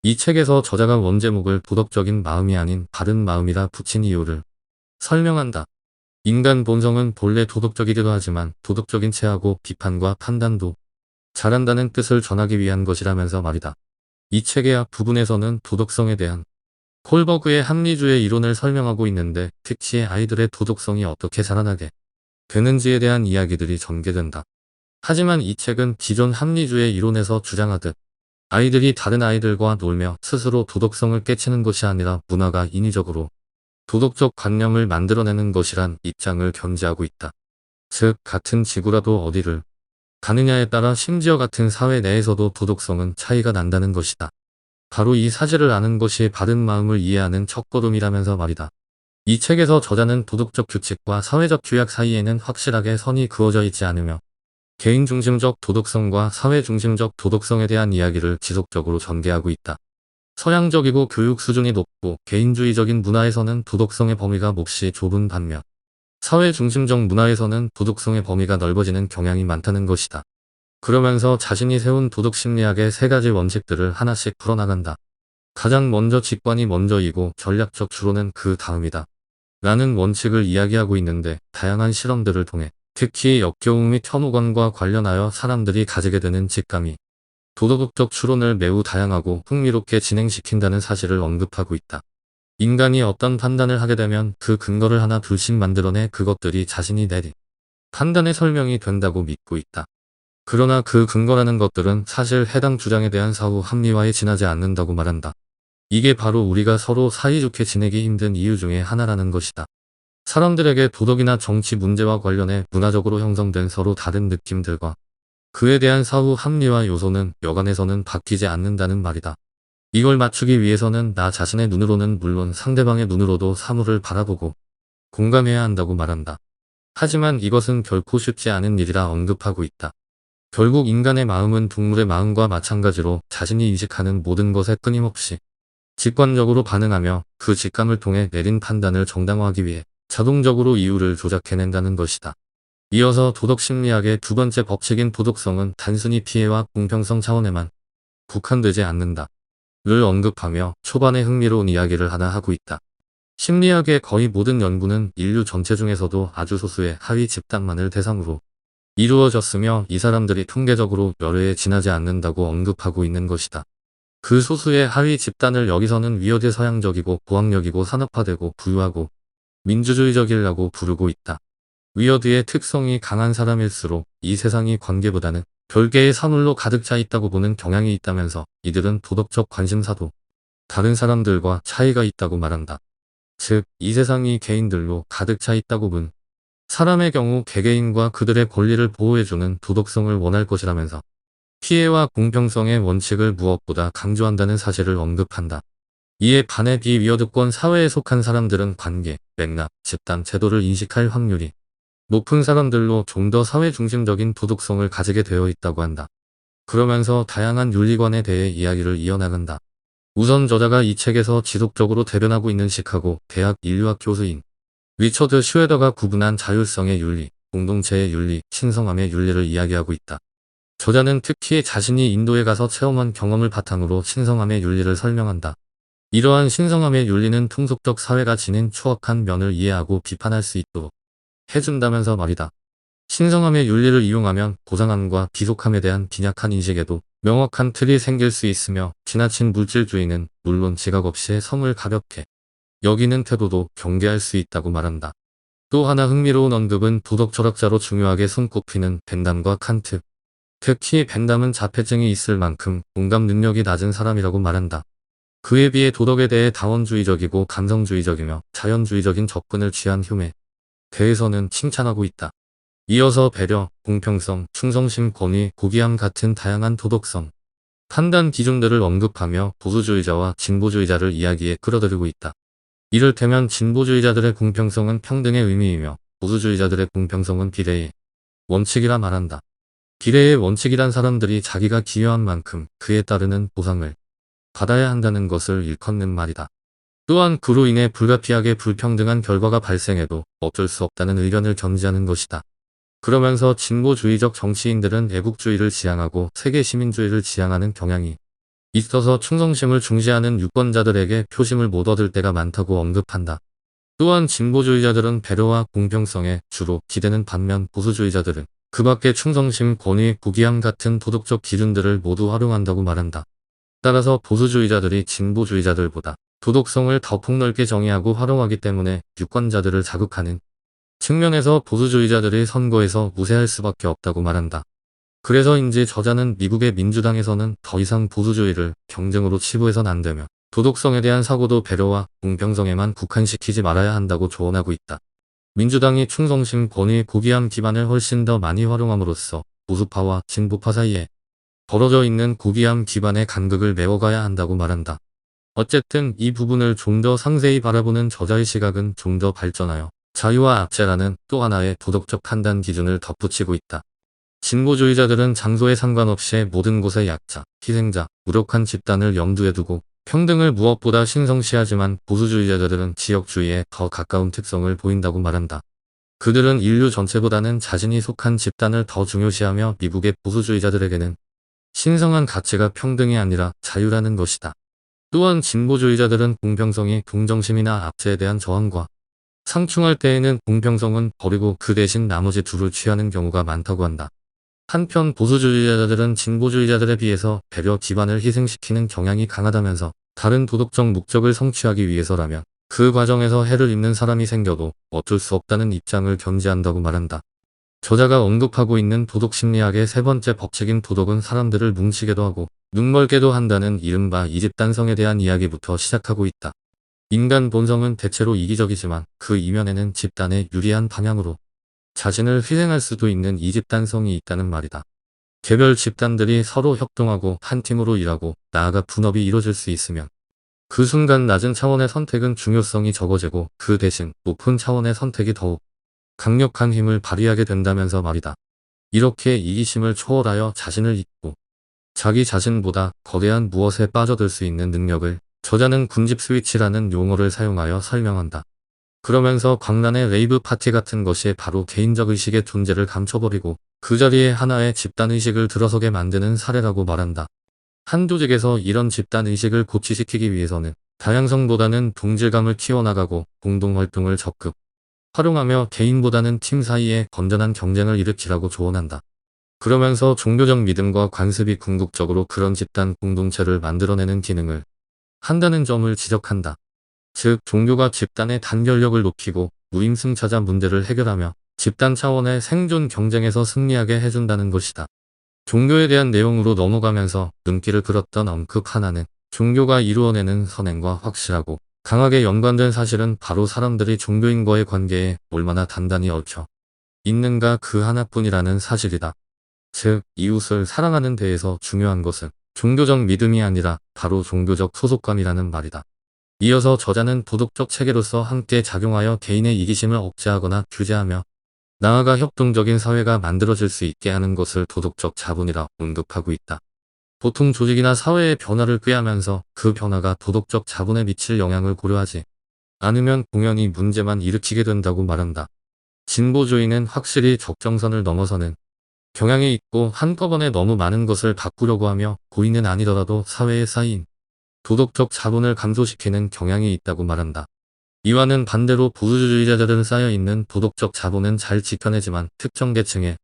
이 책에서 저자가 원제목을 도덕적인 마음이 아닌 바른 마음이라 붙인 이유를 설명한다. 인간 본성은 본래 도덕적이기도 하지만 도덕적인 체하고 비판과 판단도 잘한다는 뜻을 전하기 위한 것이라면서 말이다. 이 책의 앞 부분에서는 도덕성에 대한 콜버그의 합리주의 이론을 설명하고 있는데 특히 아이들의 도덕성이 어떻게 자라나게 되는지에 대한 이야기들이 전개된다. 하지만 이 책은 기존 합리주의 이론에서 주장하듯 아이들이 다른 아이들과 놀며 스스로 도덕성을 깨치는 것이 아니라 문화가 인위적으로 도덕적 관념을 만들어내는 것이란 입장을 견지하고 있다. 즉, 같은 지구라도 어디를 가느냐에 따라 심지어 같은 사회 내에서도 도덕성은 차이가 난다는 것이다. 바로 이 사실을 아는 것이 바른 마음을 이해하는 첫걸음이라면서 말이다. 이 책에서 저자는 도덕적 규칙과 사회적 규약 사이에는 확실하게 선이 그어져 있지 않으며 개인 중심적 도덕성과 사회 중심적 도덕성에 대한 이야기를 지속적으로 전개하고 있다. 서양적이고 교육 수준이 높고 개인주의적인 문화에서는 도덕성의 범위가 몹시 좁은 반면 사회 중심적 문화에서는 도덕성의 범위가 넓어지는 경향이 많다는 것이다. 그러면서 자신이 세운 도덕심리학의 세 가지 원칙들을 하나씩 풀어나간다. 가장 먼저 직관이 먼저이고 전략적 추론은 그 다음이다. 라는 원칙을 이야기하고 있는데 다양한 실험들을 통해 특히 역겨움 및 혐오감과 관련하여 사람들이 가지게 되는 직감이 도덕적 추론을 매우 다양하고 흥미롭게 진행시킨다는 사실을 언급하고 있다. 인간이 어떤 판단을 하게 되면 그 근거를 하나 둘씩 만들어내 그것들이 자신이 내린 판단의 설명이 된다고 믿고 있다. 그러나 그 근거라는 것들은 사실 해당 주장에 대한 사후 합리화에 지나지 않는다고 말한다. 이게 바로 우리가 서로 사이좋게 지내기 힘든 이유 중에 하나라는 것이다. 사람들에게 도덕이나 정치 문제와 관련해 문화적으로 형성된 서로 다른 느낌들과 그에 대한 사후 합리화 요소는 여간해서는 바뀌지 않는다는 말이다. 이걸 맞추기 위해서는 나 자신의 눈으로는 물론 상대방의 눈으로도 사물을 바라보고 공감해야 한다고 말한다. 하지만 이것은 결코 쉽지 않은 일이라 언급하고 있다. 결국 인간의 마음은 동물의 마음과 마찬가지로 자신이 인식하는 모든 것에 끊임없이 직관적으로 반응하며 그 직감을 통해 내린 판단을 정당화하기 위해 자동적으로 이유를 조작해낸다는 것이다. 이어서 도덕심리학의 두 번째 법칙인 도덕성은 단순히 피해와 공평성 차원에만 국한되지 않는다. 를 언급하며 초반에 흥미로운 이야기를 하나 하고 있다. 심리학의 거의 모든 연구는 인류 전체 중에서도 아주 소수의 하위 집단만을 대상으로 이루어졌으며 이 사람들이 통계적으로 몇 회에 지나지 않는다고 언급하고 있는 것이다. 그 소수의 하위 집단을 여기서는 위어대 서양적이고 고학력이고 산업화되고 부유하고 민주주의적이라고 부르고 있다. 위어드의 특성이 강한 사람일수록 이 세상이 관계보다는 별개의 사물로 가득 차 있다고 보는 경향이 있다면서 이들은 도덕적 관심사도 다른 사람들과 차이가 있다고 말한다. 즉, 이 세상이 개인들로 가득 차 있다고 본 사람의 경우 개개인과 그들의 권리를 보호해주는 도덕성을 원할 것이라면서 피해와 공평성의 원칙을 무엇보다 강조한다는 사실을 언급한다. 이에 반해 비위어드권 사회에 속한 사람들은 관계, 맥락, 집단, 제도를 인식할 확률이 높은 사람들로 좀 더 사회 중심적인 도덕성을 가지게 되어 있다고 한다. 그러면서 다양한 윤리관에 대해 이야기를 이어나간다. 우선 저자가 이 책에서 지속적으로 대변하고 있는 시카고 대학 인류학 교수인 리처드 슈에더가 구분한 자율성의 윤리, 공동체의 윤리, 신성함의 윤리를 이야기하고 있다. 저자는 특히 자신이 인도에 가서 체험한 경험을 바탕으로 신성함의 윤리를 설명한다. 이러한 신성함의 윤리는 통속적 사회가 지닌 추악한 면을 이해하고 비판할 수 있도록 해준다면서 말이다. 신성함의 윤리를 이용하면 고상함과 비속함에 대한 빈약한 인식에도 명확한 틀이 생길 수 있으며 지나친 물질주의는 물론 지각 없이 성을 가볍게 여기는 태도도 경계할 수 있다고 말한다. 또 하나 흥미로운 언급은 도덕 철학자로 중요하게 손꼽히는 벤담과 칸트. 특히 벤담은 자폐증이 있을 만큼 공감 능력이 낮은 사람이라고 말한다. 그에 비해 도덕에 대해 다원주의적이고 감성주의적이며 자연주의적인 접근을 취한 휴메 대해서는 칭찬하고 있다. 이어서 배려, 공평성, 충성심, 권위, 고귀함 같은 다양한 도덕성, 판단 기준들을 언급하며 보수주의자와 진보주의자를 이야기에 끌어들이고 있다. 이를테면 진보주의자들의 공평성은 평등의 의미이며 보수주의자들의 공평성은 비례의 원칙이라 말한다. 비례의 원칙이란 사람들이 자기가 기여한 만큼 그에 따르는 보상을 받아야 한다는 것을 일컫는 말이다. 또한 그로 인해 불가피하게 불평등한 결과가 발생해도 어쩔 수 없다는 의견을 견지하는 것이다. 그러면서 진보주의적 정치인들은 애국주의를 지향하고 세계 시민주의를 지향하는 경향이 있어서 충성심을 중시하는 유권자들에게 표심을 못 얻을 때가 많다고 언급한다. 또한 진보주의자들은 배려와 공평성에 주로 기대는 반면 보수주의자들은 그 밖에 충성심, 권위, 구기함 같은 도덕적 기준들을 모두 활용한다고 말한다. 따라서 보수주의자들이 진보주의자들보다 도덕성을 더 폭넓게 정의하고 활용하기 때문에 유권자들을 자극하는 측면에서 보수주의자들이 선거에서 우세할 수밖에 없다고 말한다. 그래서인지 저자는 미국의 민주당에서는 더 이상 보수주의를 경쟁으로 치부해선 안 되며 도덕성에 대한 사고도 배려와 공평성에만 국한시키지 말아야 한다고 조언하고 있다. 민주당이 충성심, 권위, 고귀함 기반을 훨씬 더 많이 활용함으로써 보수파와 진보파 사이에 벌어져 있는 고귀함 기반의 간극을 메워가야 한다고 말한다. 어쨌든 이 부분을 좀 더 상세히 바라보는 저자의 시각은 좀 더 발전하여 자유와 압제라는 또 하나의 도덕적 판단 기준을 덧붙이고 있다. 진보주의자들은 장소에 상관없이 모든 곳의 약자, 희생자, 무력한 집단을 염두에 두고 평등을 무엇보다 신성시하지만 보수주의자들은 지역주의에 더 가까운 특성을 보인다고 말한다. 그들은 인류 전체보다는 자신이 속한 집단을 더 중요시하며 미국의 보수주의자들에게는 신성한 가치가 평등이 아니라 자유라는 것이다. 또한 진보주의자들은 공평성이 동정심이나 압제에 대한 저항과 상충할 때에는 공평성은 버리고 그 대신 나머지 둘을 취하는 경우가 많다고 한다. 한편 보수주의자들은 진보주의자들에 비해서 배려 기반을 희생시키는 경향이 강하다면서 다른 도덕적 목적을 성취하기 위해서라면 그 과정에서 해를 입는 사람이 생겨도 어쩔 수 없다는 입장을 견지한다고 말한다. 저자가 언급하고 있는 도덕심리학의 세 번째 법칙인 도덕은 사람들을 뭉치게도 하고 눈멀게도 한다는 이른바 이집단성에 대한 이야기부터 시작하고 있다. 인간 본성은 대체로 이기적이지만 그 이면에는 집단에 유리한 방향으로 자신을 희생할 수도 있는 이집단성이 있다는 말이다. 개별 집단들이 서로 협동하고 한 팀으로 일하고 나아가 분업이 이루어질 수 있으면 그 순간 낮은 차원의 선택은 중요성이 적어지고 그 대신 높은 차원의 선택이 더욱 강력한 힘을 발휘하게 된다면서 말이다. 이렇게 이기심을 초월하여 자신을 잊고 자기 자신보다 거대한 무엇에 빠져들 수 있는 능력을 저자는 군집 스위치라는 용어를 사용하여 설명한다. 그러면서 광란의 레이브 파티 같은 것이 바로 개인적 의식의 존재를 감춰버리고 그 자리에 하나의 집단의식을 들어서게 만드는 사례라고 말한다. 한 조직에서 이런 집단의식을 고취시키기 위해서는 다양성보다는 동질감을 키워나가고 공동활동을 적극 활용하며 개인보다는 팀 사이에 건전한 경쟁을 일으키라고 조언한다. 그러면서 종교적 믿음과 관습이 궁극적으로 그런 집단 공동체를 만들어내는 기능을 한다는 점을 지적한다. 즉 종교가 집단의 단결력을 높이고 무임승차자 문제를 해결하며 집단 차원의 생존 경쟁에서 승리하게 해준다는 것이다. 종교에 대한 내용으로 넘어가면서 눈길을 끌었던 언급 하나는 종교가 이루어내는 선행과 확실하고 강하게 연관된 사실은 바로 사람들이 종교인과의 관계에 얼마나 단단히 얽혀 있는가 그 하나뿐이라는 사실이다. 즉 이웃을 사랑하는 데에서 중요한 것은 종교적 믿음이 아니라 바로 종교적 소속감이라는 말이다. 이어서 저자는 도덕적 체계로서 함께 작용하여 개인의 이기심을 억제하거나 규제하며 나아가 협동적인 사회가 만들어질 수 있게 하는 것을 도덕적 자본이라 언급하고 있다. 보통 조직이나 사회의 변화를 꾀하면서 그 변화가 도덕적 자본에 미칠 영향을 고려하지 않으면 공연히 문제만 일으키게 된다고 말한다. 진보주의는 확실히 적정선을 넘어서는 경향이 있고 한꺼번에 너무 많은 것을 바꾸려고 하며 고의는 아니더라도 사회에 쌓인 도덕적 자본을 감소시키는 경향이 있다고 말한다. 이와는 반대로 보수주의자들은 쌓여있는 도덕적 자본은 잘 지켜내지만 특정 계층의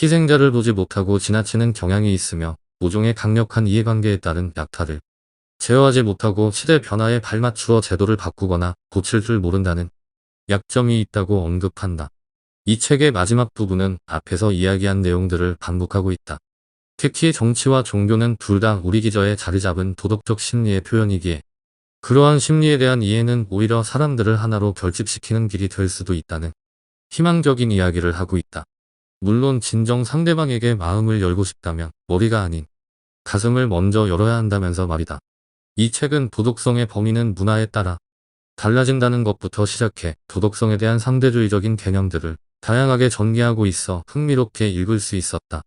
희생자를 보지 못하고 지나치는 경향이 있으며 모종의 강력한 이해관계에 따른 약탈을 제어하지 못하고 시대 변화에 발맞추어 제도를 바꾸거나 고칠 줄 모른다는 약점이 있다고 언급한다. 이 책의 마지막 부분은 앞에서 이야기한 내용들을 반복하고 있다. 특히 정치와 종교는 둘 다 우리 기저에 자리 잡은 도덕적 심리의 표현이기에 그러한 심리에 대한 이해는 오히려 사람들을 하나로 결집시키는 길이 될 수도 있다는 희망적인 이야기를 하고 있다. 물론 진정 상대방에게 마음을 열고 싶다면 머리가 아닌 가슴을 먼저 열어야 한다면서 말이다. 이 책은 도덕성의 범위는 문화에 따라 달라진다는 것부터 시작해 도덕성에 대한 상대주의적인 개념들을 다양하게 전개하고 있어 흥미롭게 읽을 수 있었다.